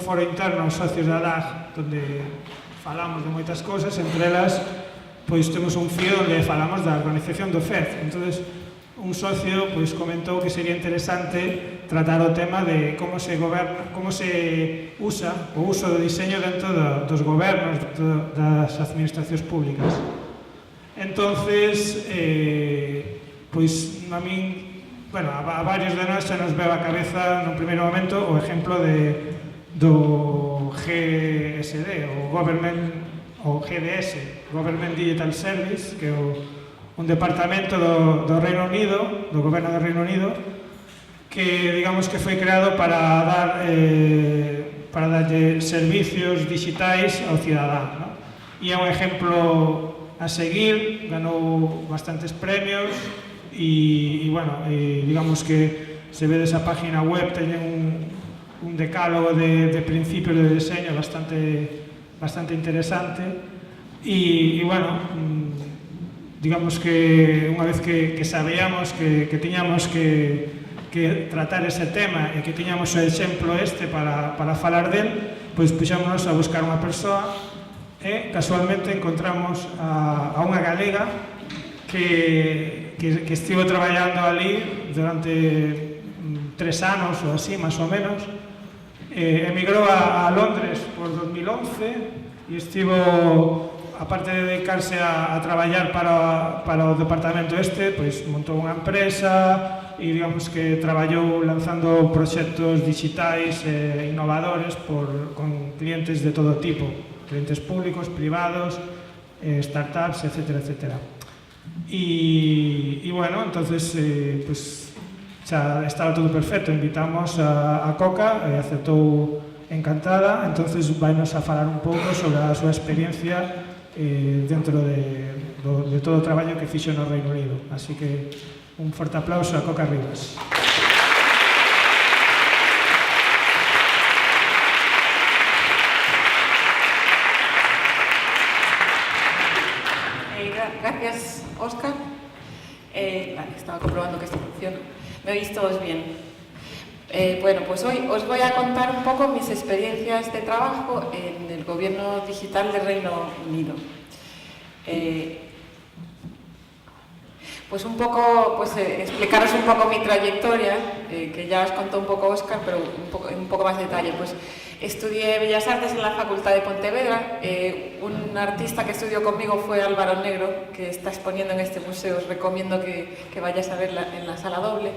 foro interno aos socios da DAG, onde falamos de moitas cousas, entre elas, pois temos un fío onde falamos da organización do FED. Entonces, un socio pois comentou que sería interesante tratar o tema de como se goberna, como se usa o uso do diseño dentro dos gobernos, das administracións públicas. Entonces, pois a min, bueno, a varios de nós xa nos veo a cabeza no primeiro momento o exemplo do GSD, o GDS, Government Digital Service, que é un departamento do Reino Unido, do goberno do Reino Unido, que digamos que foi creado para darlle servicios digitais ao cidadán, ¿no? E é un exemplo a seguir, ganou bastantes premios e bueno, digamos que se ve desa página web teñen un decálogo de principios de diseño bastante interesante e bueno, digamos que unha vez que sabíamos que tiñamos que tratar ese tema e que tiñamos o exemplo para falar del, pois puxámonos a buscar unha persoa e casualmente encontramos a unha galega que estivo traballando ali durante 3 anos ou así, máis ou menos. Emigrou a Londres por 2011 e estivo, aparte de dedicarse a traballar para o departamento pois montou unha empresa e digamos que traballou lanzando proxectos digitais innovadores con clientes de todo tipo, clientes públicos, privados, startups, etcétera, etcétera. E bueno, entonces pues xa estaba todo perfecto, invitamos a Coca e aceptou encantada, entonces vainos a falar un pouco sobre a súa experiencia dentro de todo o traballo que fixo no Reino Unido. Así que un forte aplauso a Coca Rivas. Gracias, Óscar. Estaba comprobando que esto funciona. ¿Me oís todos bien? Bueno, pues hoy os voy a contar un poco mis experiencias de trabajo en el gobierno digital del Reino Unido. Pues un poco, explicaros un poco mi trayectoria, que ya os contó un poco Óscar, pero un poco más de detalle. Pues estudié Bellas Artes en la Facultad de Pontevedra. Un artista que estudió conmigo fue Álvaro Negro, que está exponiendo en este museo. Os recomiendo que vayáis a verla en la sala doble.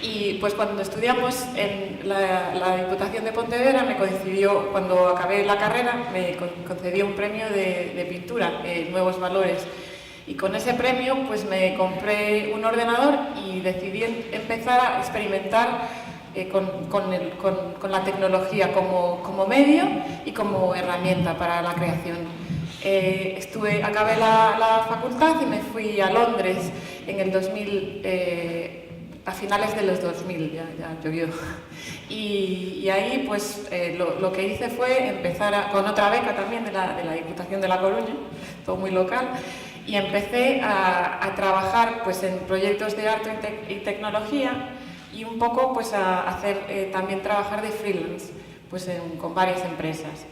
Y pues cuando estudiamos en la Diputación de Pontevedra, me coincidió, cuando acabé la carrera, me concedió un premio de pintura, Nuevos Valores. Y con ese premio pues me compré un ordenador y decidí empezar a experimentar con la tecnología como medio y como herramienta para la creación. Acabé la facultad y me fui a Londres en el 2000, a finales de los 2000, ya llovió. Y ahí pues lo que hice fue empezar con otra beca también de la Diputación de La Coruña, todo muy local. Y empecé a trabajar pues, en proyectos de arte y tecnología y un poco pues, a hacer también trabajar de freelance pues, con varias empresas.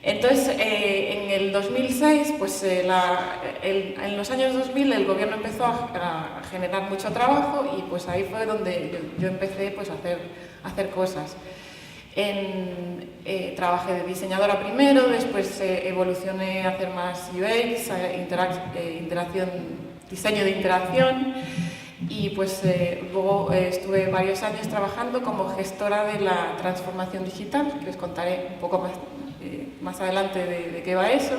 Entonces, en el 2006, pues, en los años 2000, el gobierno empezó a generar mucho trabajo y pues, ahí fue donde yo empecé pues, a hacer cosas. Trabajé de diseñadora primero, después evolucioné a hacer más UX, diseño de interacción y pues luego estuve varios años trabajando como gestora de la transformación digital, que os contaré un poco más adelante de qué va eso.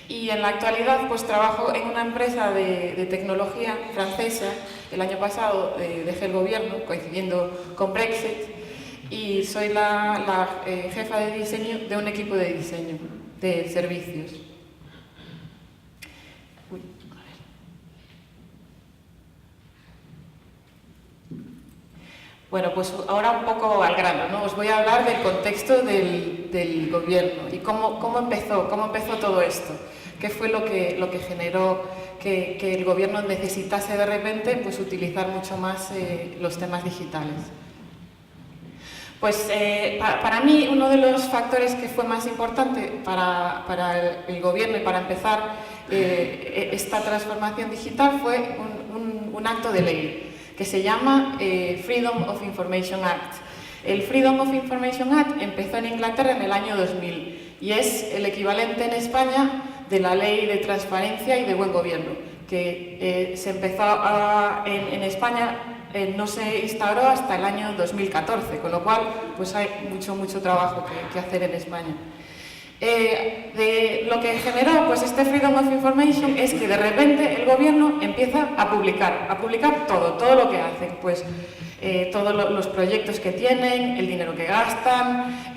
Y en la actualidad pues trabajo en una empresa de tecnología francesa. El año pasado dejé el gobierno coincidiendo con Brexit. Y soy la jefa de diseño de un equipo de diseño de servicios. Bueno, pues ahora un poco al grano, ¿no? Os voy a hablar del contexto del gobierno y cómo empezó todo esto. ¿Qué fue lo que generó que el gobierno necesitase de repente pues, utilizar mucho más los temas digitales? Pues para mí uno de los factores que fue más importante para el gobierno y para empezar esta transformación digital fue un acto de ley que se llama Freedom of Information Act. El Freedom of Information Act empezó en Inglaterra en el año 2000 y es el equivalente en España de la Ley de Transparencia y de Buen Gobierno, que se empezó en España. No se instauró hasta el año 2014, con lo cual pues hay mucho trabajo que hacer en España. Lo que generó pues este Freedom of Information es que de repente el gobierno empieza a publicar todo lo que hacen, pues todos los proyectos que tienen, el dinero que gastan,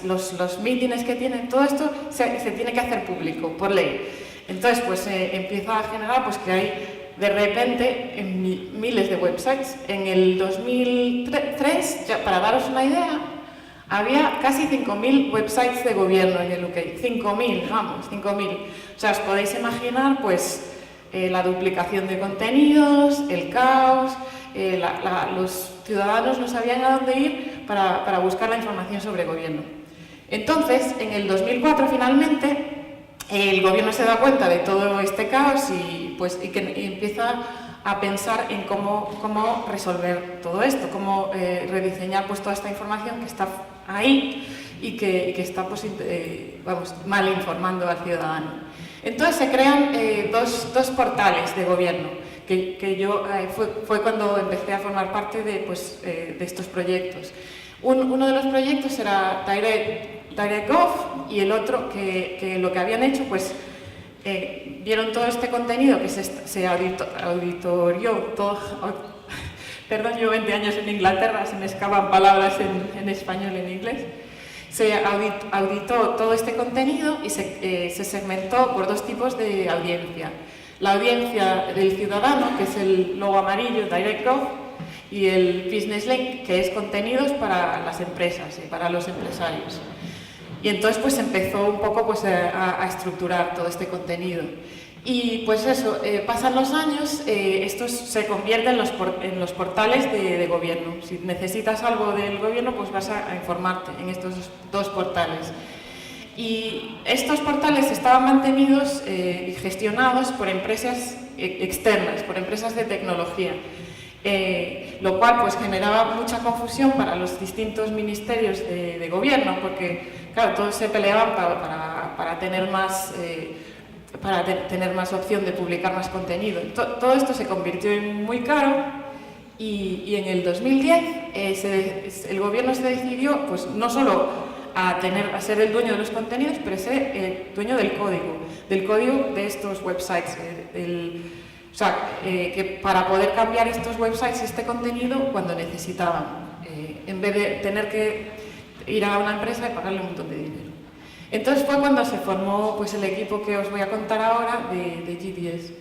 los mítines que tienen, todo esto se tiene que hacer público por ley. Entonces pues empieza a generar pues que hay de repente en miles de websites. En el 2003, ya para daros una idea, había casi 5.000 websites de gobierno en el UK. 5.000, vamos, 5.000. O sea, os podéis imaginar pues la duplicación de contenidos, el caos, los ciudadanos no sabían a dónde ir para buscar la información sobre gobierno. Entonces, en el 2004 finalmente, el gobierno se da cuenta de todo este caos y empieza a pensar en cómo resolver todo esto, cómo rediseñar pues, toda esta información que está ahí y que está pues, mal informando al ciudadano. Entonces se crean dos portales de gobierno, que yo fue cuando empecé a formar parte de estos proyectos. Uno de los proyectos era DirectGov y el otro que lo que habían hecho pues vieron todo este contenido que se auditorió todo. Perdón, llevo 20 años en Inglaterra, se me escapan palabras en español y en inglés. Se auditó todo este contenido y se segmentó por dos tipos de audiencia. La audiencia del ciudadano, que es el logo amarillo, DirectGov, y el Business Link, que es contenidos para las empresas y para los empresarios. Y entonces pues empezó un poco pues, a estructurar todo este contenido. Y pues eso, pasan los años, estos se convierten en los portales de gobierno. Si necesitas algo del gobierno, pues vas a informarte en estos dos portales. Y estos portales estaban mantenidos y gestionados por empresas externas, por empresas de tecnología. Lo cual pues generaba mucha confusión para los distintos ministerios de gobierno, porque claro, todos se peleaban para tener más opción de publicar más contenido. Todo esto se convirtió en muy caro y en el 2010 el gobierno se decidió pues no solo a ser el dueño de los contenidos, pero ser el dueño del código de estos websites. O sea, que para poder cambiar estos websites, este contenido, cuando necesitaban, en vez de tener que ir a una empresa y pagarle un montón de dinero. Entonces fue cuando se formó pues, el equipo que os voy a contar ahora de GDS.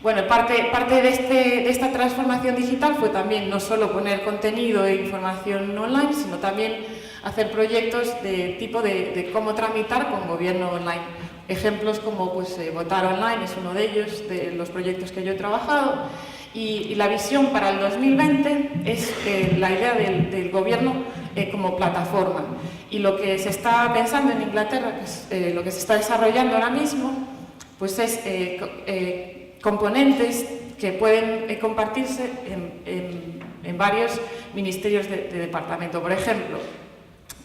Bueno, parte de esta transformación digital fue también no solo poner contenido e información online, sino también hacer proyectos de tipo de cómo tramitar con gobierno online. Ejemplos como pues, Votar Online es uno de ellos, de los proyectos que yo he trabajado. Y la visión para el 2020 es la idea del gobierno como plataforma. Y lo que se está pensando en Inglaterra, que es, lo que se está desarrollando ahora mismo, pues es componentes que pueden compartirse en varios ministerios de departamento. Por ejemplo,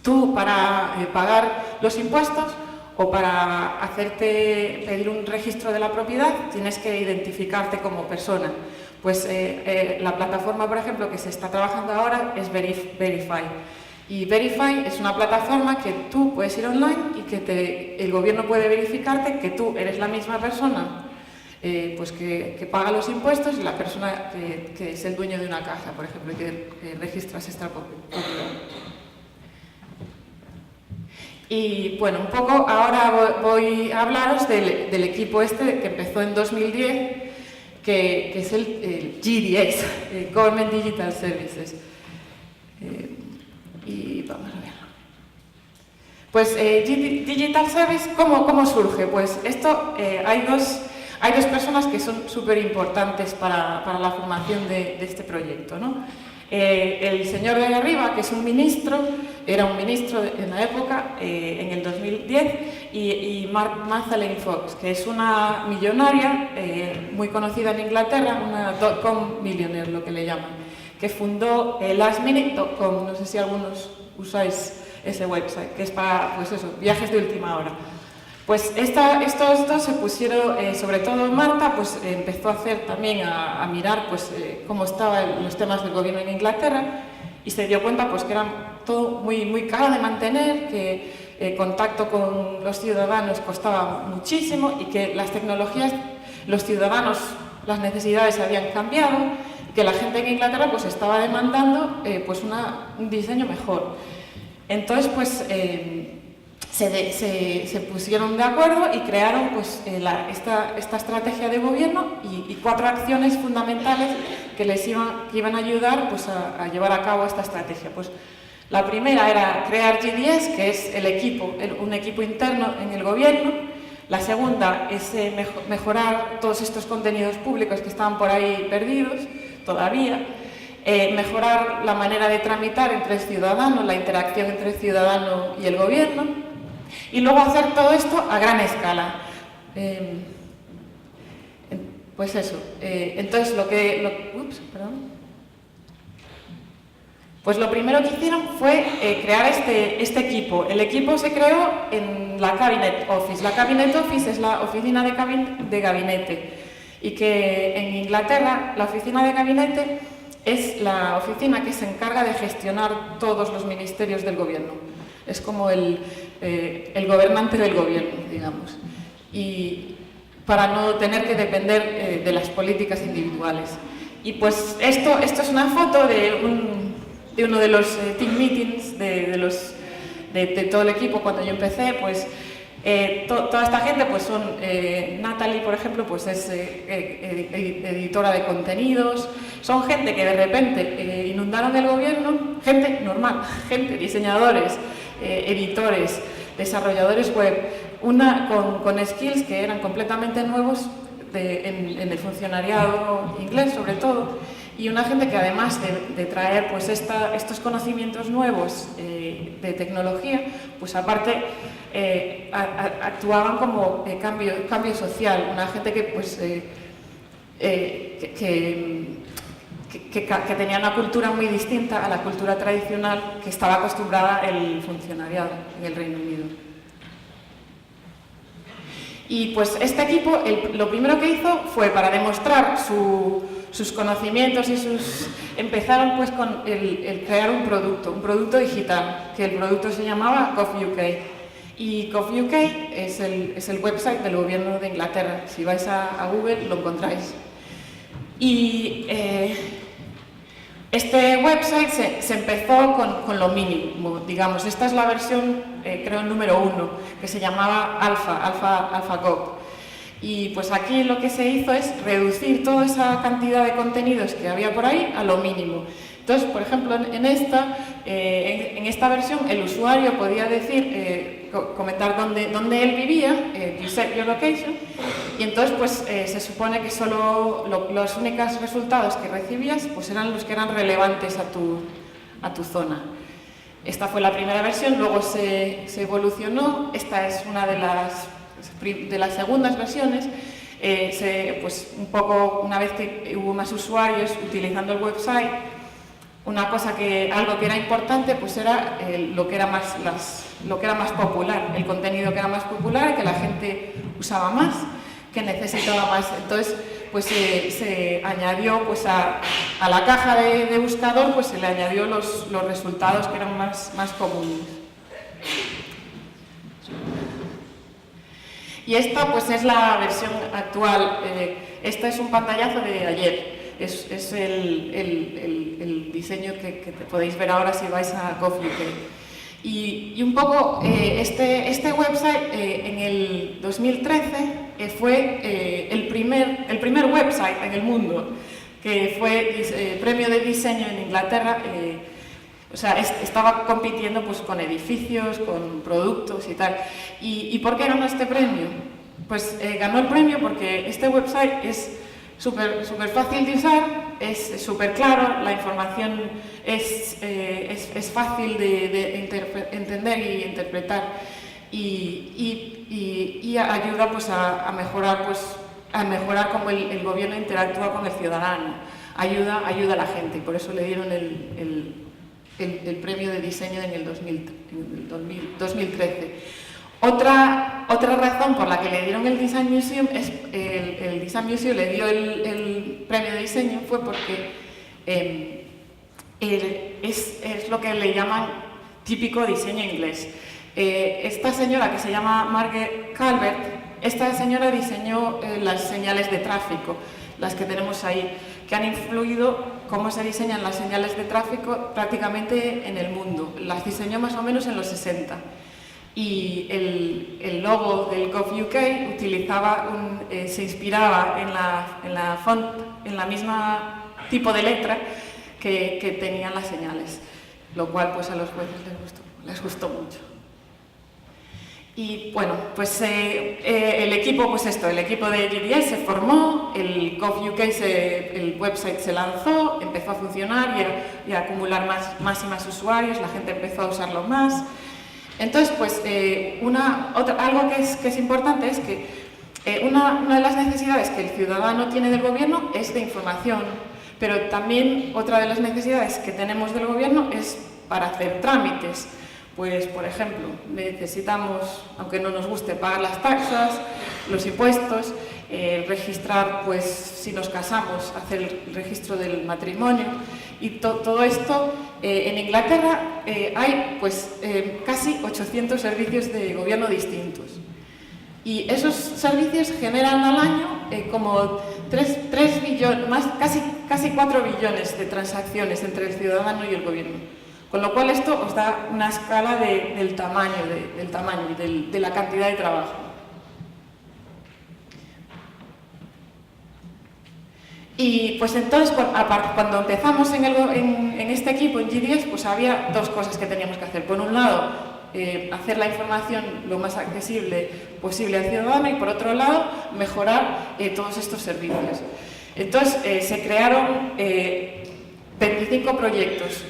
tú para pagar los impuestos o para pedir un registro de la propiedad tienes que identificarte como persona. Pues la plataforma, por ejemplo, que se está trabajando ahora es Verify. Y Verify es una plataforma que tú puedes ir online y que el gobierno puede verificarte que tú eres la misma persona pues que paga los impuestos y la persona que es el dueño de una casa, por ejemplo, y que registras esta propiedad. Y bueno, un poco ahora voy a hablaros del equipo este que empezó en 2010, que es el GDS, Government Digital Services. Y vamos a ver. Pues Digital Service, ¿cómo surge? Pues esto, hay dos personas que son súper importantes para la formación de este proyecto, ¿no? El señor de ahí arriba, que es un ministro, era un ministro en la época, en el 2010, y Madeleine Fox, que es una millonaria muy conocida en Inglaterra, una dot-com millionaire, lo que le llaman, que fundó lastminute.com, no sé si algunos usáis ese website, que es para, pues eso, viajes de última hora. Pues estos dos se pusieron, sobre todo Marta, pues empezó a hacer también, a mirar pues, cómo estaban los temas del gobierno en Inglaterra, y se dio cuenta pues, que era todo muy caro de mantener, que el contacto con los ciudadanos costaba muchísimo y que las tecnologías, los ciudadanos, las necesidades habían cambiado, y que la gente en Inglaterra pues, estaba demandando pues, un diseño mejor. Entonces, pues, se pusieron de acuerdo y crearon pues, esta estrategia de gobierno y 4 acciones fundamentales que iban a ayudar pues, a llevar a cabo esta estrategia. Pues, la primera era crear GDS, que es un equipo interno en el gobierno. La segunda es mejorar todos estos contenidos públicos que estaban por ahí perdidos todavía. Mejorar la manera de tramitar entre el ciudadano, la interacción entre el ciudadano y el gobierno, y luego hacer todo esto a gran escala. Pues eso. Entonces, Pues lo primero que hicieron fue crear este equipo. El equipo se creó en la Cabinet Office. La Cabinet Office es la oficina de gabinete, y que en Inglaterra la oficina de gabinete es la oficina que se encarga de gestionar todos los ministerios del gobierno. Es como el gobernante del gobierno, digamos. Y para no tener que depender de las políticas individuales. Y pues esto es una foto de uno de los team meetings de todo el equipo cuando yo empecé. Pues toda esta gente pues son Natalie, por ejemplo, pues es editora de contenidos. Son gente que de repente inundaron el gobierno, gente normal, diseñadores, editores, desarrolladores web, con skills que eran completamente nuevos en el funcionariado inglés sobre todo, y una gente que además de traer pues estos conocimientos nuevos de tecnología, pues aparte actuaban como cambio social, una gente que pues que tenía una cultura muy distinta a la cultura tradicional que estaba acostumbrada el funcionariado en el Reino Unido. Y pues este equipo lo primero que hizo fue, para demostrar sus conocimientos empezaron pues con el crear un producto digital, que el producto se llamaba gov.uk. Y gov.uk es el website del gobierno de Inglaterra. Si vais a Google lo encontráis. Y este website se empezó con lo mínimo, digamos. Esta es la versión, creo, número 1, que se llamaba AlphaGov. Y pues aquí lo que se hizo es reducir toda esa cantidad de contenidos que había por ahí a lo mínimo. Entonces, por ejemplo, en esta versión el usuario podía decir, comentar dónde él vivía, you set your location, y entonces pues se supone que solo los únicos resultados que recibías pues eran los que eran relevantes a tu zona. Esta fue la primera versión, luego se evolucionó. Esta es una de las segundas versiones. Pues un poco, una vez que hubo más usuarios utilizando el website, algo que era importante pues era lo que era más popular, el contenido que era más popular, que la gente usaba más, que necesitaba más. Entonces pues se añadió pues a la caja de buscador, pues se le añadió los resultados que eran más comunes. Y esta pues es la versión actual. Esta es un pantallazo de ayer. Es el diseño que podéis ver ahora si vais a gov.uk. Y un poco este website en el 2013 fue el primer website en el mundo que fue premio de diseño en Inglaterra. O sea, estaba compitiendo pues, con edificios, con productos y tal. ¿Y por qué ganó este premio? Pues ganó el premio porque este website es súper fácil de usar, es súper claro, la información es fácil de entender y interpretar y ayuda pues, a mejorar cómo el gobierno interactúa con el ciudadano, ayuda a la gente y por eso le dieron el premio de diseño en el 2013. Otra razón por la que le dieron el Design Museum el Design Museum le dio el premio de diseño fue porque es lo que le llaman típico diseño inglés. Esta señora que se llama Margaret Calvert, esta señora diseñó las señales de tráfico, las que tenemos ahí, que han influido cómo se diseñan las señales de tráfico prácticamente en el mundo. Las diseñó más o menos en los 60. Y el logo del gov.uk se inspiraba en la misma tipo de letra que tenían las señales, lo cual pues a los jueces les gustó mucho. Y bueno, pues el equipo de GDS se formó, el gov.uk, el website se lanzó, empezó a funcionar y a acumular más y más usuarios, la gente empezó a usarlo más. Entonces, pues, algo que es importante es que una de las necesidades que el ciudadano tiene del gobierno es de información, pero también otra de las necesidades que tenemos del gobierno es para hacer trámites. Pues, por ejemplo, necesitamos, aunque no nos guste, pagar las taxas, los impuestos, registrar, pues, si nos casamos, hacer el registro del matrimonio y todo esto. En Inglaterra hay pues, casi 800 servicios de gobierno distintos y esos servicios generan al año como 3 billones, casi 4 billones de transacciones entre el ciudadano y el gobierno, con lo cual esto os da una escala del tamaño y de la cantidad de trabajo. Y pues entonces, cuando empezamos en este equipo, en GDS, pues había dos cosas que teníamos que hacer. Por un lado, hacer la información lo más accesible posible al ciudadano y por otro lado, mejorar todos estos servicios. Entonces, se crearon 25 proyectos,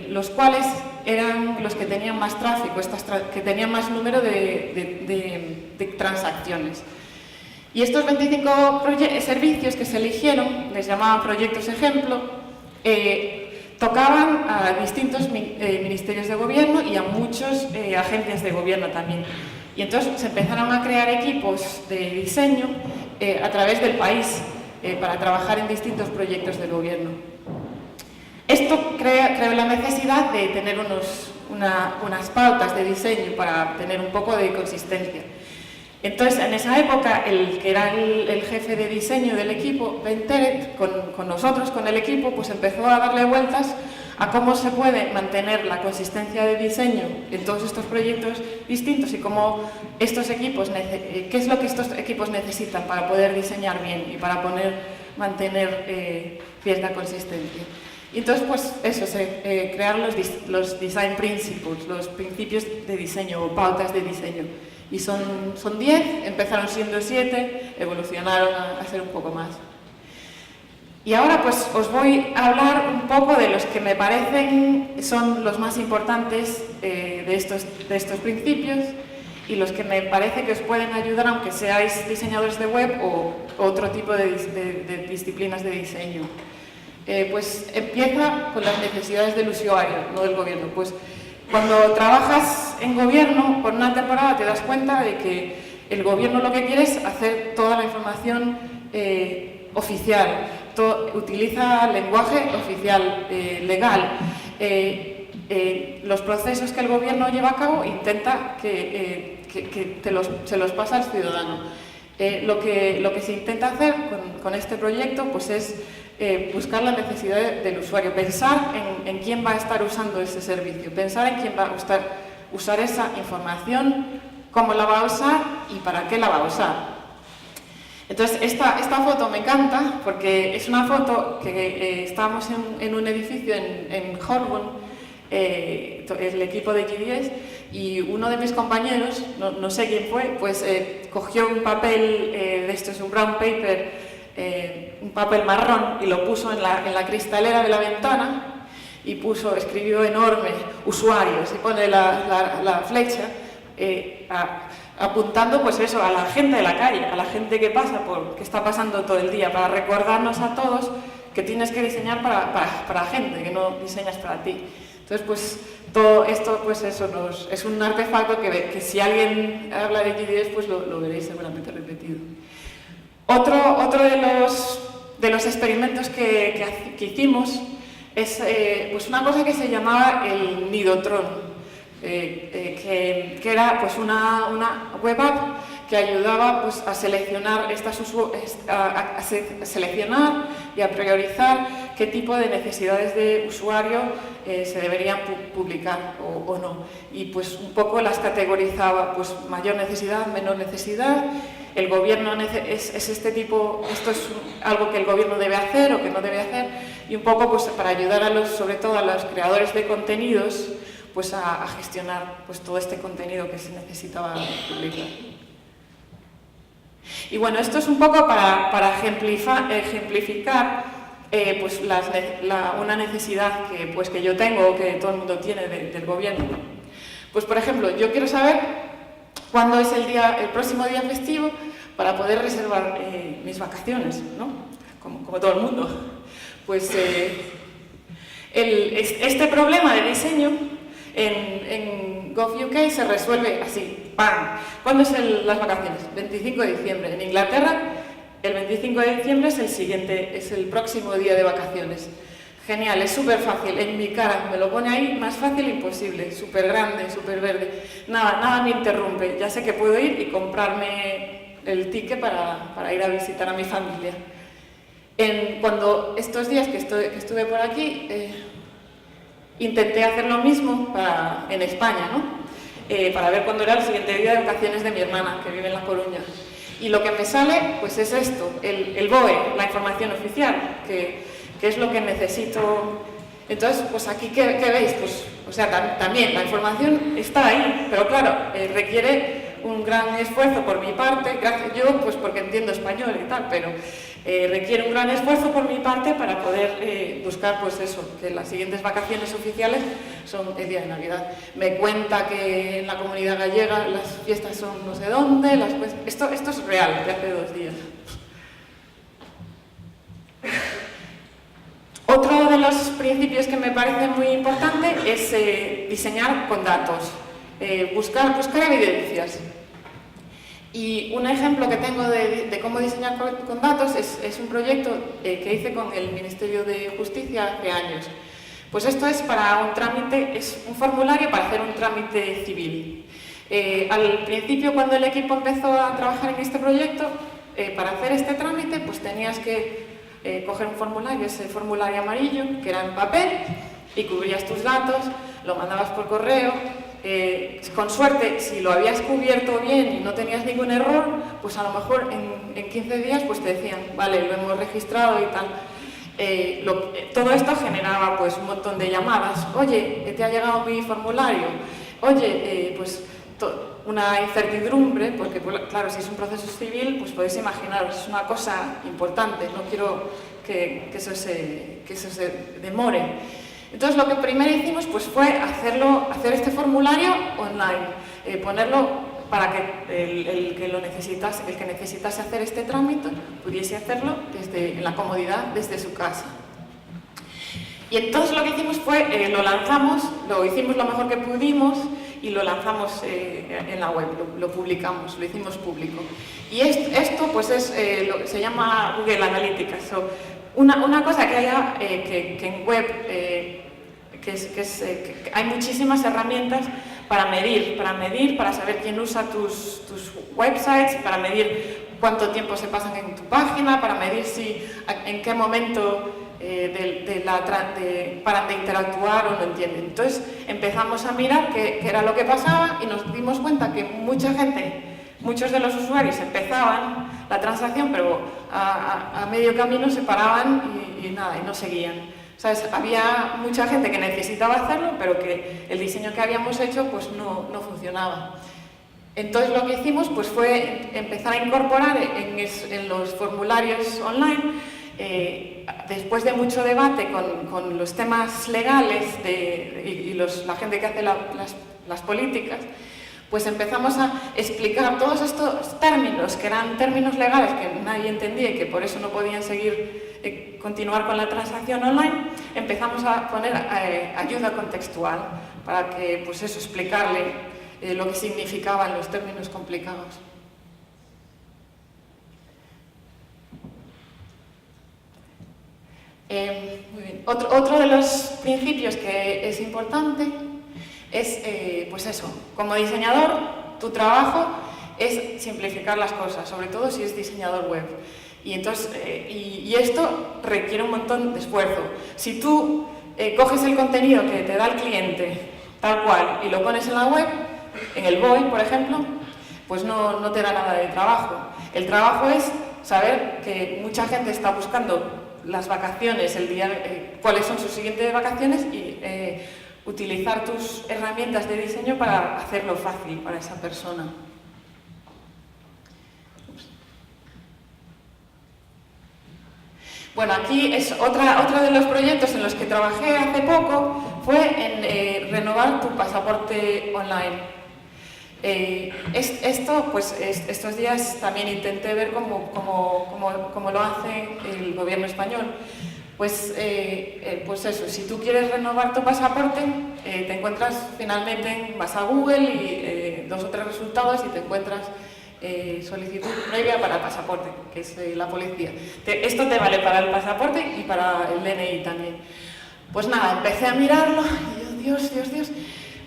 los cuales eran los que tenían más tráfico, que tenían más número de transacciones. Y estos 25 servicios que se eligieron, les llamaban proyectos ejemplo, tocaban a distintos ministerios de gobierno y a muchos agentes de gobierno también. Y entonces se empezaron a crear equipos de diseño a través del país para trabajar en distintos proyectos del gobierno. Esto creó la necesidad de tener unas pautas de diseño para tener un poco de consistencia. Entonces, en esa época, el que era el jefe de diseño del equipo, Ben Teret, con nosotros, con el equipo, pues empezó a darle vueltas a cómo se puede mantener la consistencia de diseño en todos estos proyectos distintos y cómo estos equipos, qué es lo que estos equipos necesitan para poder diseñar bien y para mantener cierta consistencia. Y entonces, pues eso, crear los design principles, los principios de diseño o pautas de diseño. Y son 10, empezaron siendo 7, evolucionaron a ser un poco más. Y ahora pues os voy a hablar un poco de los que me parecen son los más importantes de estos principios y los que me parece que os pueden ayudar aunque seáis diseñadores de web o otro tipo de disciplinas de diseño. Pues empieza con las necesidades del usuario, no del gobierno. Pues cuando trabajas en gobierno por una temporada te das cuenta de que el gobierno lo que quiere es hacer toda la información oficial, utiliza lenguaje oficial, legal. Los procesos que el gobierno lleva a cabo intenta que se los pasa al ciudadano. Lo que se intenta hacer con este proyecto pues es buscar la necesidad del usuario, pensar en quién va a estar usando ese servicio, pensar en quién va a usar esa información, cómo la va a usar y para qué la va a usar. Entonces, esta foto me encanta porque es una foto que estábamos en un edificio en Holborn, el equipo de GDS, y uno de mis compañeros, no sé quién fue, pues cogió un papel de estos, un brown paper, un papel marrón y lo puso en la cristalera de la ventana y escribió enorme, usuarios, y pone la flecha apuntando pues eso, a la gente de la calle, a la gente que que está pasando todo el día, para recordarnos a todos que tienes que diseñar para gente, que no diseñas para ti. Entonces, pues todo esto, pues eso, es un artefacto que si alguien habla de GDS, pues lo veréis seguramente repetido. Otro de los experimentos que hicimos es pues una cosa que se llamaba el Nidotron, que era pues una web app que ayudaba pues, a seleccionar seleccionar y a priorizar qué tipo de necesidades de usuario se deberían publicar o no. Y pues un poco las categorizaba, pues mayor necesidad, menor necesidad. El gobierno es este tipo, esto es algo que el gobierno debe hacer o que no debe hacer, y un poco pues para ayudar sobre todo a los creadores de contenidos, pues a gestionar pues todo este contenido que se necesitaba publicar. Y bueno, esto es un poco para ejemplificar pues una necesidad que yo tengo o que todo el mundo tiene del gobierno. Pues por ejemplo, yo quiero saber cuándo es el próximo día festivo para poder reservar mis vacaciones, ¿no? Como todo el mundo. Pues este problema de diseño en GovUK se resuelve así, ¡pam! ¿Cuándo es las vacaciones? 25 de diciembre. En Inglaterra, el 25 de diciembre es el próximo día de vacaciones. Genial, es súper fácil, en mi cara, me lo pone ahí, más fácil imposible, súper grande, súper verde. Nada me interrumpe, ya sé que puedo ir y comprarme el ticket para ir a visitar a mi familia. Cuando estos días que estuve por aquí, intenté hacer lo mismo en España, ¿no? Para ver cuándo era el siguiente día de vacaciones de mi hermana, que vive en La Coruña. Y lo que me sale, pues es esto, el BOE, la información oficial, que es lo que necesito. Entonces, pues aquí, ¿qué veis? Pues, o sea, también la información está ahí, pero claro, requiere un gran esfuerzo por mi parte, yo pues porque entiendo español y tal, pero requiere un gran esfuerzo por mi parte para poder buscar pues eso, que las siguientes vacaciones oficiales son el día de Navidad. Me cuenta que en la Comunidad Gallega las fiestas son no sé dónde, esto es real, de hace 2 días. Otro de los principios que me parece muy importante es diseñar con datos, buscar evidencias. Y un ejemplo que tengo de cómo diseñar con datos es un proyecto que hice con el Ministerio de Justicia hace años. Pues esto es para un trámite, es un formulario para hacer un trámite civil. Al principio, cuando el equipo empezó a trabajar en este proyecto, para hacer este trámite, pues tenías que coger un formulario, ese formulario amarillo, que era en papel, y cubrías tus datos, lo mandabas por correo. Con suerte, si lo habías cubierto bien y no tenías ningún error, pues a lo mejor en 15 días pues te decían, vale, lo hemos registrado y tal. Todo esto generaba pues un montón de llamadas. Oye, te ha llegado mi formulario. Oye, pues una incertidumbre, porque claro, si es un proceso civil, pues podéis imaginaros, es una cosa importante, no quiero que eso se demore. Entonces lo que primero hicimos pues, fue hacer este formulario online, ponerlo para que el que necesitase hacer este trámite pudiese hacerlo en la comodidad desde su casa. Y entonces lo que hicimos fue, lo hicimos lo mejor que pudimos y lo lanzamos en la web, lo publicamos, lo hicimos público. Y esto pues se llama Google Analytics. Una cosa que haya que en web, hay muchísimas herramientas para medir, para saber quién usa tus websites, para medir cuánto tiempo se pasan en tu página, para medir en qué momento paran de interactuar o no entienden. Entonces empezamos a mirar qué era lo que pasaba y nos dimos cuenta que muchos de los usuarios empezaban la transacción, pero a medio camino se paraban y no seguían. ¿Sabes? Había mucha gente que necesitaba hacerlo, pero que el diseño que habíamos hecho pues no funcionaba. Entonces lo que hicimos pues, fue empezar a incorporar en los formularios online, después de mucho debate con los temas legales y la gente que hace las políticas, pues empezamos a explicar todos estos términos, que eran términos legales que nadie entendía y que por eso no podían continuar con la transacción online. Empezamos a poner ayuda contextual para que, pues eso, explicarle lo que significaban los términos complicados. Muy bien. Otro de los principios que es importante es, pues eso, como diseñador, tu trabajo es simplificar las cosas, sobre todo si es diseñador web. Y, entonces, y esto requiere un montón de esfuerzo. Si tú coges el contenido que te da el cliente tal cual y lo pones en la web, en el BOE, por ejemplo, pues no te da nada de trabajo. El trabajo es saber que mucha gente está buscando las vacaciones, cuáles son sus siguientes vacaciones y utilizar tus herramientas de diseño para hacerlo fácil para esa persona. Bueno, aquí es otro de los proyectos en los que trabajé hace poco, fue en renovar tu pasaporte online. Esto, pues estos días también intenté ver cómo lo hace el gobierno español. Pues eso, si tú quieres renovar tu pasaporte, te encuentras finalmente, vas a Google y 2 o 3 resultados y te encuentras solicitud previa para pasaporte, que es la policía. Esto te vale para el pasaporte y para el DNI también. Pues nada, empecé a mirarlo y yo, Dios.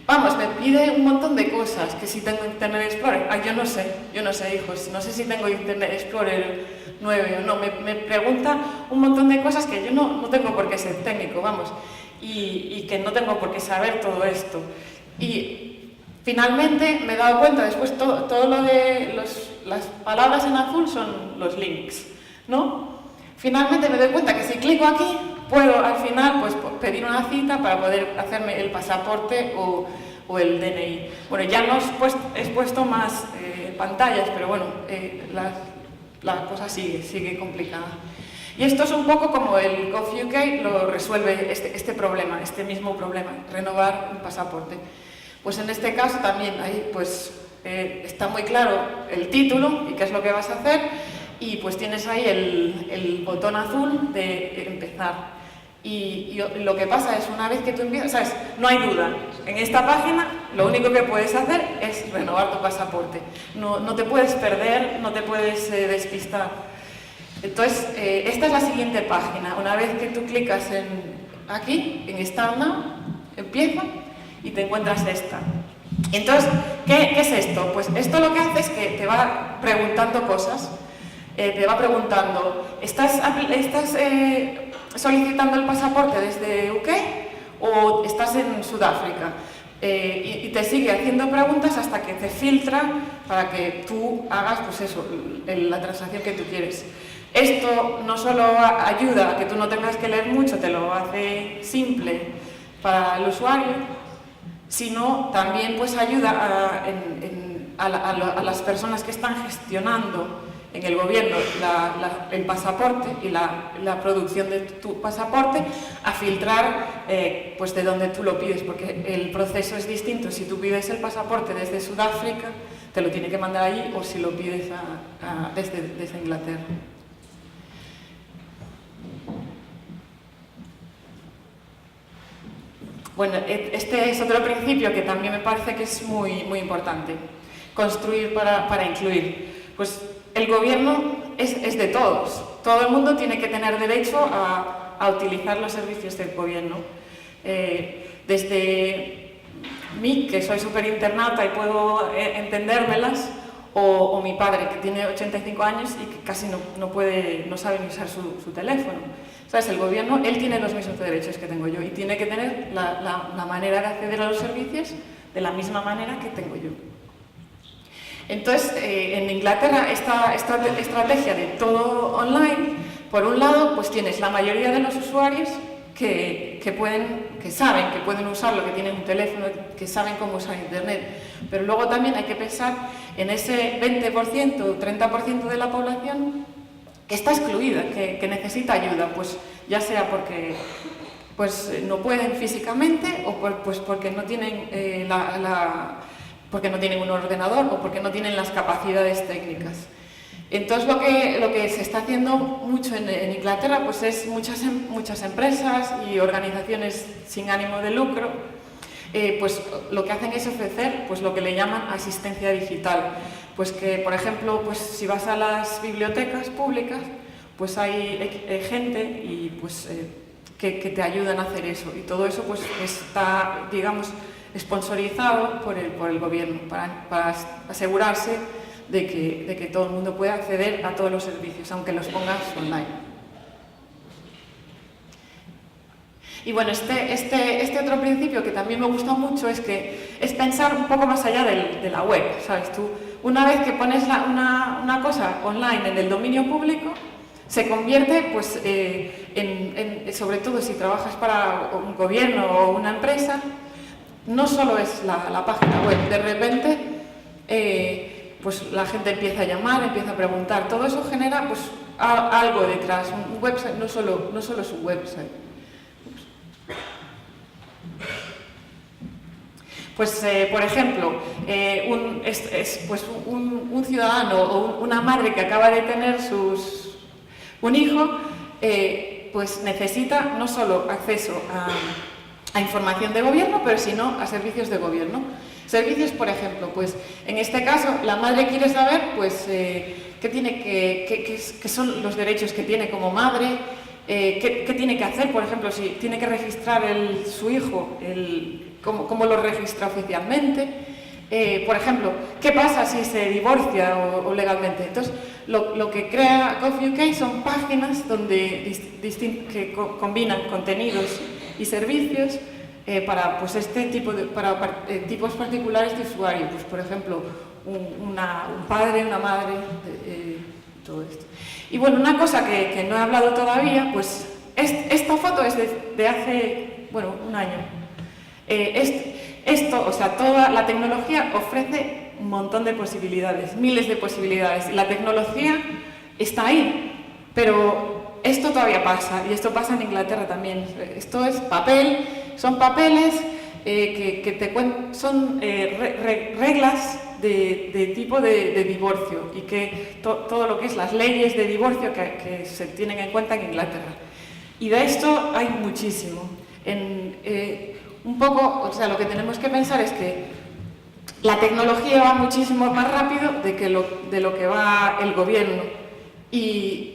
Vamos, me pide un montón de cosas, que si tengo Internet Explorer. Yo no sé, hijos, no sé si tengo Internet Explorer 9 o no. Me pregunta un montón de cosas que yo no tengo por qué ser técnico, vamos, y que no tengo por qué saber todo esto. Y finalmente me he dado cuenta, después todo lo de las palabras en azul son los links, ¿no? Finalmente me doy cuenta que si clico aquí, puedo al final pues, pedir una cita para poder hacerme el pasaporte o el DNI. Bueno, ya no he puesto más pantallas, pero bueno, la cosa sigue complicada. Y esto es un poco como el GovUK lo resuelve este problema, este mismo problema, renovar un pasaporte. Pues en este caso también ahí pues, está muy claro el título y qué es lo que vas a hacer, y pues tienes ahí el botón azul de empezar. Y lo que pasa es, una vez que tú empiezas, ¿sabes? No hay duda. En esta página lo único que puedes hacer es renovar tu pasaporte. No te puedes perder, no te puedes despistar. Entonces, esta es la siguiente página. Una vez que tú clicas aquí, en Start Now, empieza y te encuentras esta. Entonces, ¿qué es esto? Pues esto lo que hace es que te va preguntando cosas. Te va preguntando, ¿estás solicitando el pasaporte desde UK o estás en Sudáfrica? Y te sigue haciendo preguntas hasta que te filtra para que tú hagas pues eso, la transacción que tú quieres. Esto no solo ayuda a que tú no tengas que leer mucho, te lo hace simple para el usuario, sino también pues ayuda a las personas que están gestionando en el gobierno el pasaporte y la producción de tu pasaporte, a filtrar pues de dónde tú lo pides, porque el proceso es distinto. Si tú pides el pasaporte desde Sudáfrica, te lo tiene que mandar allí, o si lo pides desde Inglaterra. Bueno, este es otro principio que también me parece que es muy, muy importante. Construir para incluir. Pues el gobierno es de todos. Todo el mundo tiene que tener derecho a utilizar los servicios del gobierno. Desde mí, que soy súper internata y puedo entendérmelas, o mi padre, que tiene 85 años y que casi no sabe ni usar su teléfono. ¿Sabes? El gobierno, él tiene los mismos derechos que tengo yo y tiene que tener la manera de acceder a los servicios de la misma manera que tengo yo. Entonces, en Inglaterra, esta estrategia de todo online, por un lado, pues tienes la mayoría de los usuarios que saben que pueden usarlo, que tienen un teléfono, que saben cómo usar Internet. Pero luego también hay que pensar en ese 20% o 30% de la población que está excluida, que necesita ayuda, pues ya sea porque no pueden físicamente o porque no tienen porque no tienen un ordenador o porque no tienen las capacidades técnicas. Entonces lo que se está haciendo mucho en Inglaterra pues es muchas empresas y organizaciones sin ánimo de lucro pues lo que hacen es ofrecer pues lo que le llaman asistencia digital, pues que por ejemplo pues si vas a las bibliotecas públicas pues hay gente y pues que te ayudan a hacer eso, y todo eso pues está, digamos, sponsorizado por el gobierno para asegurarse de que todo el mundo pueda acceder a todos los servicios, aunque los pongas online. Y bueno, este otro principio que también me gusta mucho es pensar un poco más allá de la web, ¿sabes? Tú, una vez que pones una cosa online en el dominio público, se convierte, pues, sobre todo si trabajas para un gobierno o una empresa, no solo es la página web, de repente pues la gente empieza a llamar, empieza a preguntar, todo eso genera pues algo detrás. Un website no solo es un website. Pues, por ejemplo, un ciudadano o una madre que acaba de tener un hijo, pues necesita no solo acceso a información de gobierno, pero sino a servicios de gobierno. Servicios, por ejemplo, pues en este caso la madre quiere saber pues qué son los derechos que tiene como madre, qué tiene que hacer, por ejemplo, si tiene que registrar su hijo, cómo lo registra oficialmente, por ejemplo, qué pasa si se divorcia o legalmente. Entonces, lo que crea Gov.uk son páginas donde que combinan contenidos y servicios para pues tipos particulares de usuario, pues por ejemplo un padre, una madre, todo esto. Y bueno, una cosa que no he hablado todavía, pues esta foto es de hace, bueno, un año. O sea, toda la tecnología ofrece un montón de posibilidades, miles de posibilidades. La tecnología está ahí, pero esto todavía pasa, y esto pasa en Inglaterra también. Esto es papel, son papeles son reglas de tipo de divorcio, y que todo lo que es las leyes de divorcio que se tienen en cuenta en Inglaterra. Y de esto hay muchísimo. Un poco, o sea, lo que tenemos que pensar es que la tecnología va muchísimo más rápido de lo que va el gobierno. Y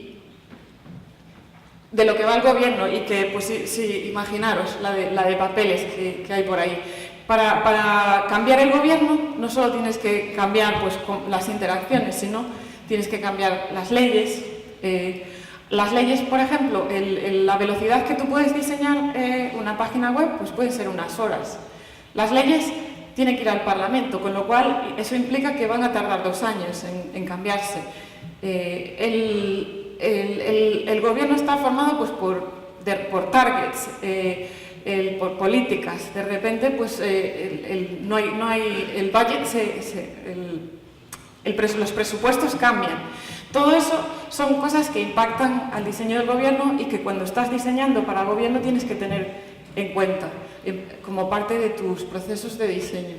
de lo que va el gobierno, y que, pues sí, imaginaros la de papeles que hay por ahí. Para cambiar el gobierno no solo tienes que cambiar pues, las interacciones, sino tienes que cambiar las leyes. Las leyes, por ejemplo, la velocidad que tú puedes diseñar una página web, pues pueden ser unas horas. Las leyes tienen que ir al Parlamento, con lo cual eso implica que van a tardar 2 años en cambiarse. El gobierno está formado pues, por targets, por políticas. De repente, pues no hay el budget, los presupuestos cambian. Todo eso son cosas que impactan al diseño del gobierno y que cuando estás diseñando para el gobierno tienes que tener en cuenta como parte de tus procesos de diseño.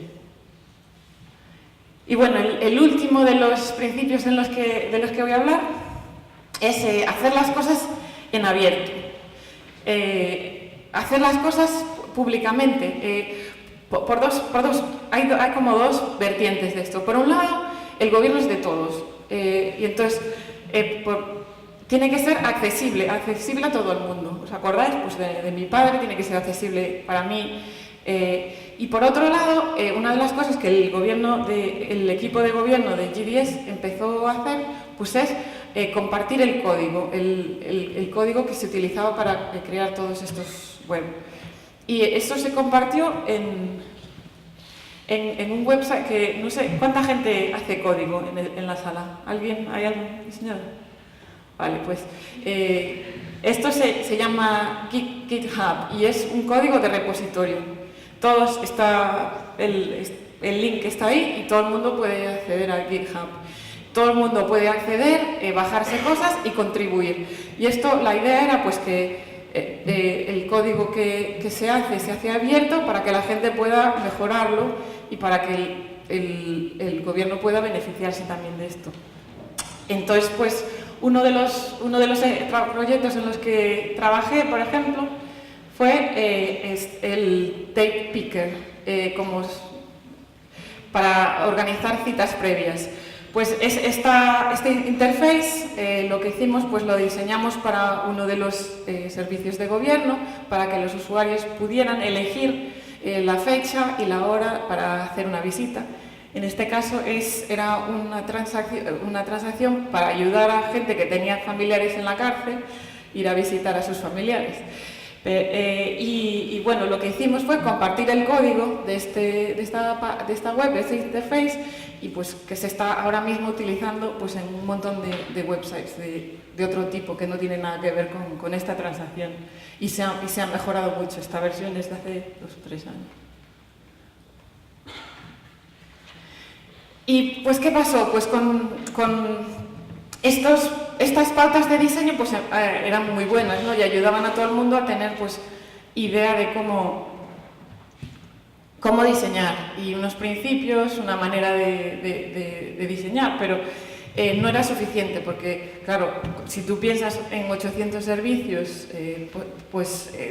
Y bueno, el último de los principios de los que voy a hablar es hacer las cosas en abierto. Hacer las cosas públicamente. Hay como 2 vertientes de esto. Por un lado, el gobierno es de todos. Y entonces tiene que ser accesible a todo el mundo. ¿Os acordáis? Pues de mi padre tiene que ser accesible para mí. Y por otro lado, una de las cosas que el equipo de gobierno de GDS empezó a hacer, pues es compartir el código, el código que se utilizaba para crear todos estos web. Y eso se compartió en un website que no sé cuánta gente hace código en la sala. ¿Alguien? ¿Hay algún diseñador? Vale, pues esto se llama GitHub y es un código de repositorio. El link está ahí y todo el mundo puede acceder al GitHub. Todo el mundo puede acceder, bajarse cosas y contribuir. Y esto, la idea era pues que el código que se hace abierto para que la gente pueda mejorarlo y para que el gobierno pueda beneficiarse también de esto. Entonces, pues, uno de los proyectos en los que trabajé, por ejemplo, fue el Tape Picker, para organizar citas previas. Pues este interface lo que hicimos, pues lo diseñamos para uno de los servicios de gobierno, para que los usuarios pudieran elegir la fecha y la hora para hacer una visita. En este caso era una transacción para ayudar a gente que tenía familiares en la cárcel, ir a visitar a sus familiares. Y bueno, lo que hicimos fue compartir el código de esta web, de este interface, y pues que se está ahora mismo utilizando pues en un montón de websites de otro tipo que no tienen nada que ver con esta transacción. Y se ha mejorado mucho esta versión desde hace 2 o 3 años. Y pues, ¿qué pasó? Pues con estas pautas de diseño pues eran muy buenas, ¿no? Y ayudaban a todo el mundo a tener pues idea de cómo diseñar y unos principios, una manera de diseñar, pero no era suficiente porque, claro, si tú piensas en 800 servicios,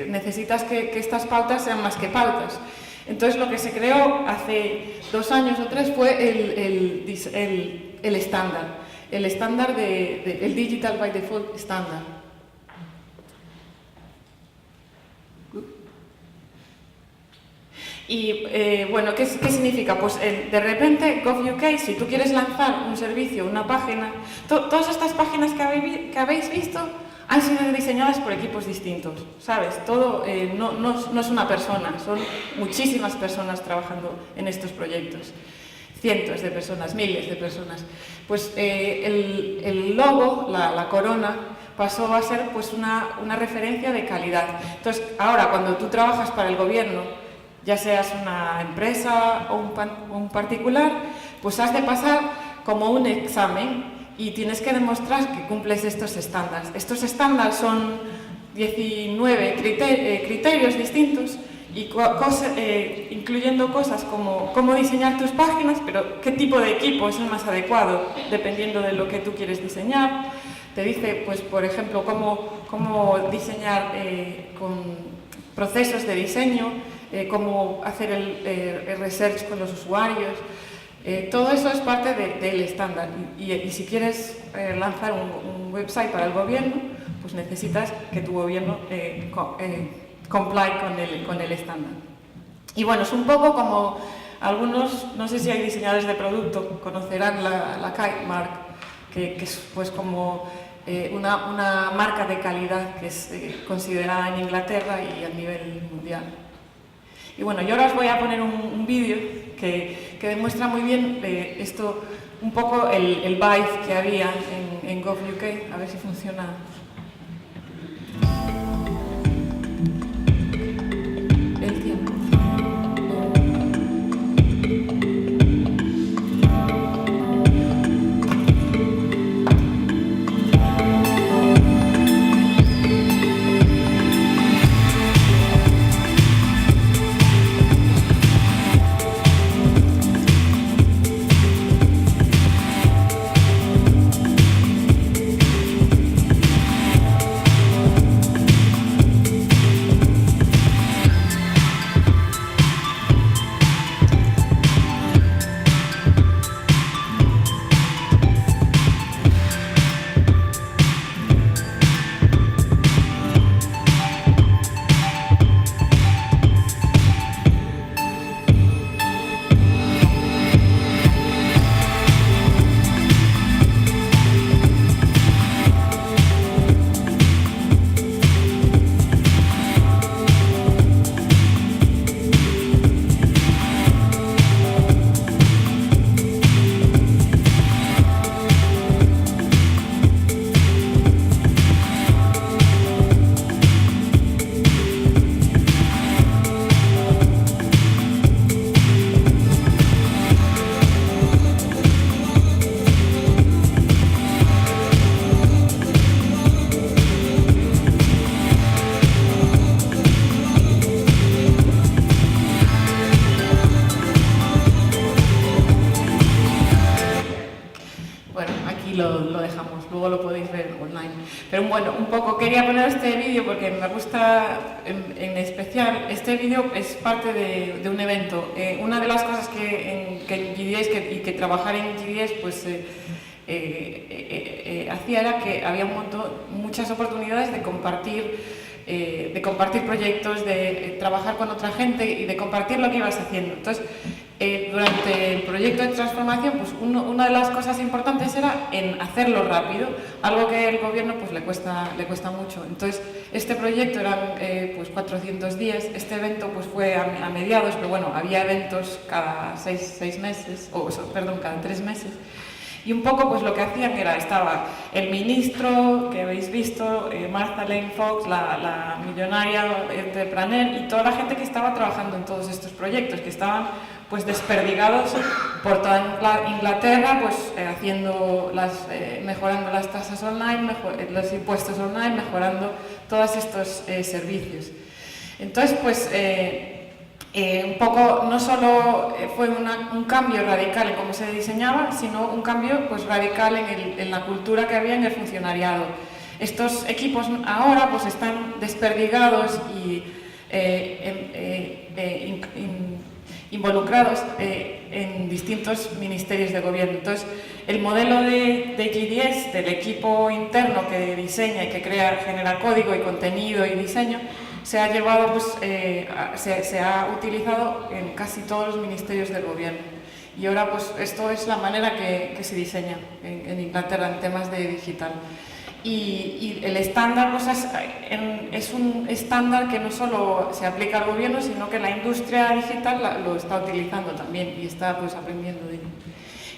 necesitas que estas pautas sean más que pautas. Entonces, lo que se creó hace 2 años o 3 fue el estándar. El estándar el Digital by Default estándar. Y bueno, ¿qué significa? Pues de repente GovUK, si tú quieres lanzar un servicio, una página, todas estas páginas que habéis visto han sido diseñadas por equipos distintos, ¿sabes? Todo no es una persona, son muchísimas personas trabajando en estos proyectos. Cientos de personas, miles de personas. Pues el logo, la corona, pasó a ser pues una referencia de calidad. Entonces, ahora cuando tú trabajas para el gobierno, ya seas una empresa o un particular, pues has de pasar como un examen y tienes que demostrar que cumples estos estándares. Estos estándares son 19 criterios distintos, y incluyendo cosas como cómo diseñar tus páginas, pero qué tipo de equipo es el más adecuado, dependiendo de lo que tú quieres diseñar. Te dice, pues, por ejemplo, cómo diseñar con procesos de diseño, cómo hacer el research con los usuarios. Todo eso es parte del estándar. Y si quieres lanzar un website para el gobierno, pues necesitas que tu gobierno comply con el estándar. Y bueno, es un poco como algunos, no sé si hay diseñadores de producto, conocerán la Kite Mark, que es pues como una marca de calidad que es considerada en Inglaterra y a nivel mundial. Y bueno, yo ahora os voy a poner un vídeo que demuestra muy bien esto, un poco el vibe que había en GovUK, a ver si funciona. El tiempo. luego lo podéis ver online. Pero bueno, un poco quería poner este vídeo porque me gusta en especial. Este vídeo es parte de un evento. Una de las cosas que en GDS y que trabajar en GDS pues hacía era que había muchas oportunidades de compartir proyectos, de trabajar con otra gente y de compartir lo que ibas haciendo. Entonces, durante el proyecto de transformación, pues una de las cosas importantes era en hacerlo rápido, algo que al gobierno pues, le cuesta mucho. Entonces, este proyecto eran pues 400 días, este evento pues, fue a mediados, pero bueno, había eventos cada 6 meses, cada 3 meses. Y un poco pues lo que hacían estaba el ministro que habéis visto, Martha Lane Fox, la millonaria entrepreneur y toda la gente que estaba trabajando en todos estos proyectos, que estaban pues desperdigados por toda Inglaterra, pues mejorando las tasas online, los impuestos online, mejorando todos estos servicios. Entonces pues un poco no solo fue un cambio radical en cómo se diseñaba, sino un cambio pues, radical en la cultura que había en el funcionariado. Estos equipos ahora pues, están desperdigados y involucrados en distintos ministerios de gobierno. Entonces, el modelo de GDS, del equipo interno que diseña y que genera código y contenido y diseño, se ha llevado, pues, se ha utilizado en casi todos los ministerios del gobierno. Y ahora, pues, esto es la manera que se diseña en Inglaterra en temas de digital. Y el estándar, pues, es un estándar que no solo se aplica al gobierno, sino que la industria digital lo está utilizando también y está, pues, aprendiendo de ello.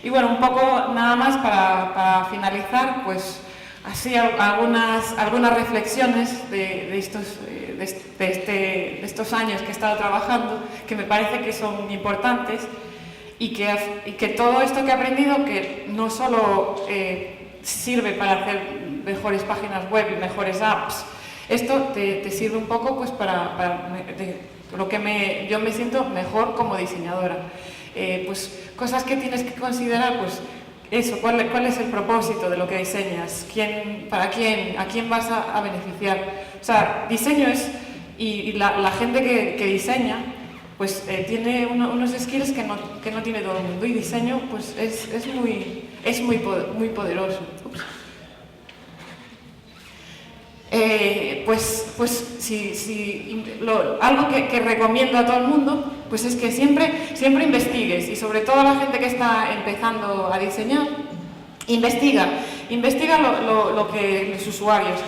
Y bueno, un poco nada más para finalizar, pues, así algunas reflexiones de estos años que he estado trabajando, que me parece que son importantes y que todo esto que he aprendido, que no solo sirve para hacer mejores páginas web y mejores apps, esto te sirve un poco pues yo me siento mejor como diseñadora. Pues cosas que tienes que considerar, pues eso, ¿cuál es el propósito de lo que diseñas? ¿A quién vas a beneficiar? O sea, diseño es, y la gente que diseña, pues tiene unos skills que no tiene todo el mundo, y diseño pues es muy poderoso. Algo que recomiendo a todo el mundo pues es que siempre investigues, y sobre todo a la gente que está empezando a diseñar, investiga lo que los usuarios,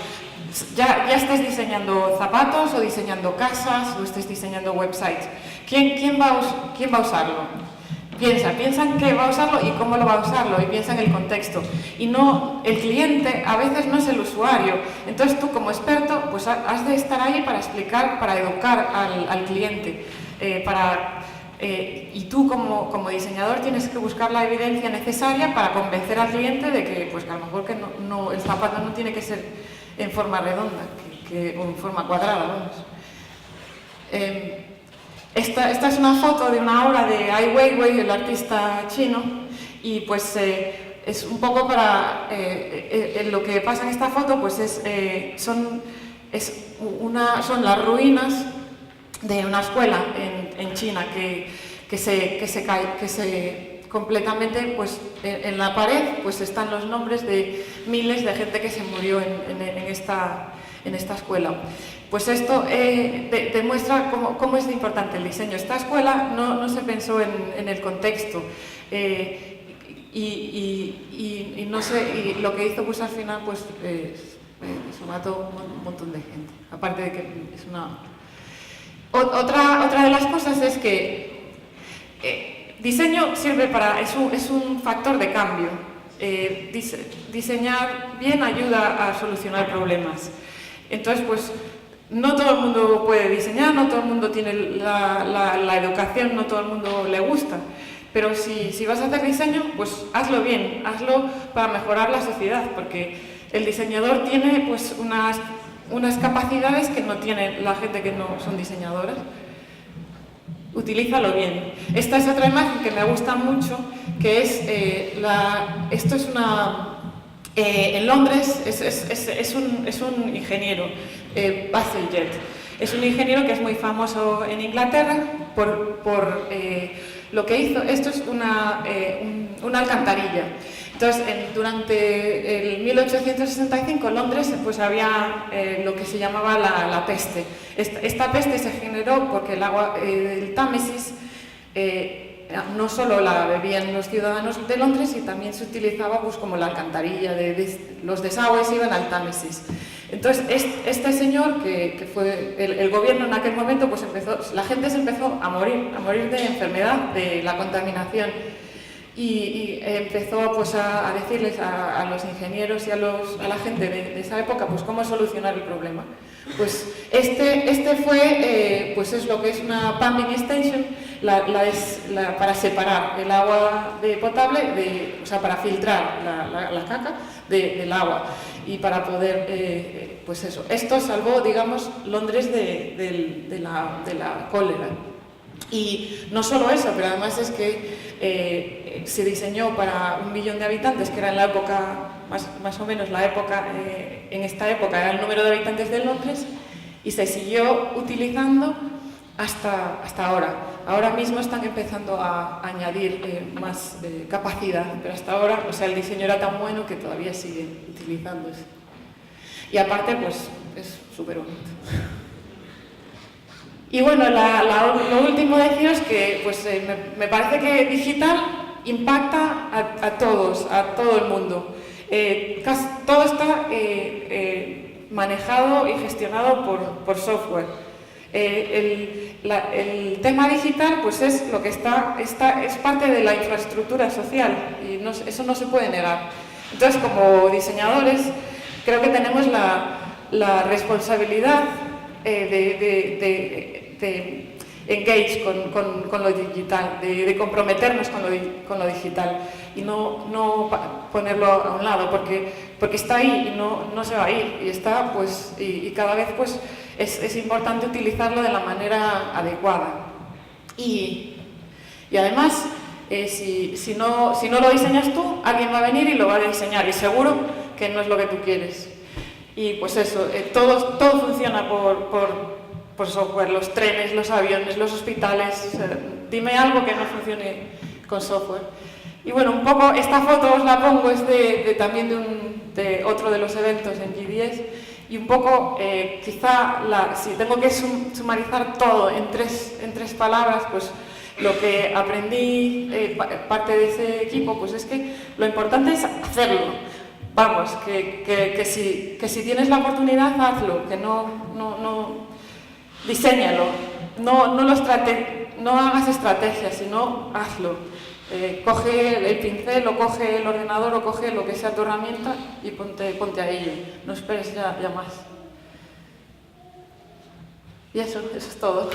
ya estés diseñando zapatos o diseñando casas o estés diseñando websites, ¿quién va a usarlo? Piensa en qué va a usarlo y cómo lo va a usarlo, y piensa en el contexto. Y no, el cliente a veces no es el usuario. Entonces tú como experto pues has de estar ahí para explicar, para educar al cliente. Y tú como diseñador tienes que buscar la evidencia necesaria para convencer al cliente de que, pues, que a lo mejor el zapato no tiene que ser en forma redonda o en forma cuadrada. Vamos. Esta es una foto de una obra de Ai Weiwei, el artista chino, y pues es un poco para lo que pasa en esta foto, pues son las ruinas de una escuela en China que se completamente, pues en la pared pues están los nombres de miles de gente que se murió en esta escuela. Pues esto demuestra cómo es importante el diseño. Esta escuela no se pensó en el contexto, y no sé, y lo que hizo pues al final pues se mató un montón de gente, aparte de que es una... Otra de las cosas es que diseño sirve es un factor de cambio. Diseñar bien ayuda a solucionar problemas. Entonces, pues, no todo el mundo puede diseñar, no todo el mundo tiene la educación, no todo el mundo le gusta. Pero si vas a hacer diseño, pues hazlo bien, hazlo para mejorar la sociedad, porque el diseñador tiene pues unas capacidades que no tiene la gente que no son diseñadoras. Utilízalo bien. Esta es otra imagen que me gusta mucho, que es esto es En Londres es un ingeniero, Bazalgette. Es un ingeniero que es muy famoso en Inglaterra por lo que hizo. Esto es una alcantarilla. Entonces, durante el 1865 en Londres pues había lo que se llamaba la peste. Esta peste se generó porque el agua del Támesis no solo la bebían los ciudadanos de Londres, y también se utilizaba pues, como la alcantarilla, los desagües iban al Támesis. Entonces, este señor, que fue el gobierno en aquel momento, pues la gente se empezó a morir de enfermedad, de la contaminación, y empezó pues, a decirles a los ingenieros y a la gente de esa época pues, cómo solucionar el problema. Pues este fue, pues es lo que es una pumping station, para separar el agua potable, o sea, para filtrar la caca del agua, y para poder, pues eso. Esto salvó, digamos, Londres de la cólera. Y no solo eso, pero además es que se diseñó para 1 millón de habitantes, que era en la época, más o menos la época, en esta época era el número de habitantes de Londres, y se siguió utilizando hasta ahora. Ahora mismo están empezando a añadir más capacidad, pero hasta ahora, o sea, el diseño era tan bueno que todavía sigue utilizándose. Y aparte, pues, es súper bonito. Y bueno, lo último deciros que pues, me parece que digital impacta a todos, a todo el mundo. Todo está manejado y gestionado por software. El tema digital pues es lo que es parte de la infraestructura social, y eso no se puede negar. Entonces, como diseñadores, creo que tenemos la responsabilidad de engage con lo digital, de comprometernos con lo digital, y no ponerlo a un lado, porque está ahí y no se va a ir, y está, pues, y cada vez pues, es importante utilizarlo de la manera adecuada. Y además, si no lo diseñas tú, alguien va a venir y lo va a diseñar, y seguro que no es lo que tú quieres. Y pues eso, todo funciona por software, los trenes, los aviones, los hospitales. O sea, dime algo que no funcione con software. Y bueno, un poco, esta foto os la pongo, es también de otro de los eventos en GDS, y un poco, quizá, si tengo que sumarizar todo en tres palabras, pues lo que aprendí parte de ese equipo, pues es que lo importante es hacerlo. Vamos, que si tienes la oportunidad, hazlo, que diséñalo, no hagas estrategias, sino hazlo. Coge el pincel, o coge el ordenador, o coge lo que sea tu herramienta, y ponte a ello, no esperes ya más. Y eso es todo.